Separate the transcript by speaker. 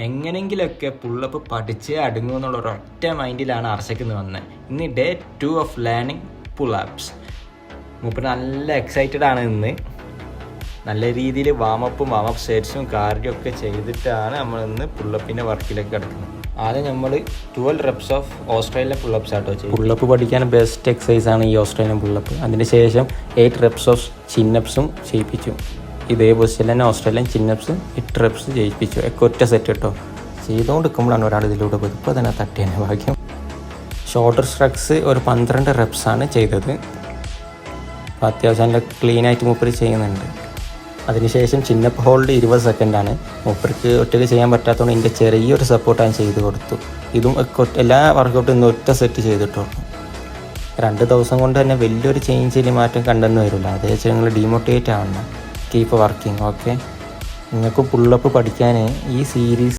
Speaker 1: എങ്ങനെങ്കിലൊക്കെ pullup പഠിച്ച് അടുങ്ങുമെന്നുള്ള ഒരൊറ്റ മൈൻഡിലാണ് അർഷയ്ക്ക് വന്നത്. ഇന്ന് ഡേ 2 ഓഫ് ലേണിംഗ് പുള്ളപ്സ്. മൂപ്പർ നല്ല എക്സൈറ്റഡ് ആണ്. ഇന്ന് നല്ല രീതിയിൽ വാമപ്പും വാമപ്പ് സെറ്റ്സും കാർഡിയോ ഒക്കെ ചെയ്തിട്ടാണ് നമ്മൾ ഇന്ന് പുള്ളപ്പിൻ്റെ വർക്കിലേക്ക് കിടക്കുന്നത്. ആദ്യം നമ്മൾ 12 reps ഓഫ് ഓസ്ട്രേലിയൻ പുള്ളപ്സ് ആട്ടോ ചെയ്യും. പുള്ളപ്പ് പഠിക്കാൻ ബെസ്റ്റ് എക്സസൈസ് ആണ് ഈ ഓസ്ട്രേലിയൻ പുള്ളപ്പ്. അതിന് ശേഷം 8 reps ഓഫ് ചിന്നപ്സും ചെയ്യിപ്പിച്ചു. ഇതേ പൊസിഷനിൽ തന്നെ ഓസ്ട്രേലിയൻ ചിന്നപ്സ് 8 reps ചെയ്യിപ്പിച്ചു. ഒറ്റ സെറ്റ് കേട്ടോ. ചെയ്തുകൊണ്ടിരിക്കുമ്പോഴാണ് ഒരാൾ ഇതിലൂടെ പോയി. ഇപ്പോൾ തന്നെ തട്ടി തന്നെ ഭാഗ്യം. ഷോൾഡർ സ്ട്രക്സ് ഒരു 12 reps ആണ് ചെയ്തത്. അപ്പോൾ അത്യാവശ്യം നല്ല ക്ലീനായിട്ട് മൂപ്പർ ചെയ്യുന്നുണ്ട്. അതിനുശേഷം ചിന്നപ്പ് ഹോൾഡ് 20 സെക്കൻഡാണ്. മൂപ്പർക്ക് ഒറ്റയ്ക്ക് ചെയ്യാൻ പറ്റാത്തതുകൊണ്ട് ഇതിൻ്റെ ചെറിയൊരു സപ്പോർട്ട് ഞാൻ ചെയ്ത് കൊടുത്തു. ഇതും എല്ലാ വർക്കൗട്ടും ഇന്ന് ഒറ്റ സെറ്റ് ചെയ്തിട്ടുള്ളൂ. 2 ദിവസം കൊണ്ട് തന്നെ വലിയൊരു ചേഞ്ചിൽ മാറ്റം കണ്ടെന്ന് വരില്ല. അതേ വെച്ചാൽ നിങ്ങൾ ഡീമോട്ടിവേറ്റ് ആവണ്ട. Keep working. ഓക്കെ, നിങ്ങൾക്ക് പുള്ളപ്പ് പഠിക്കാൻ ഈ സീരീസ്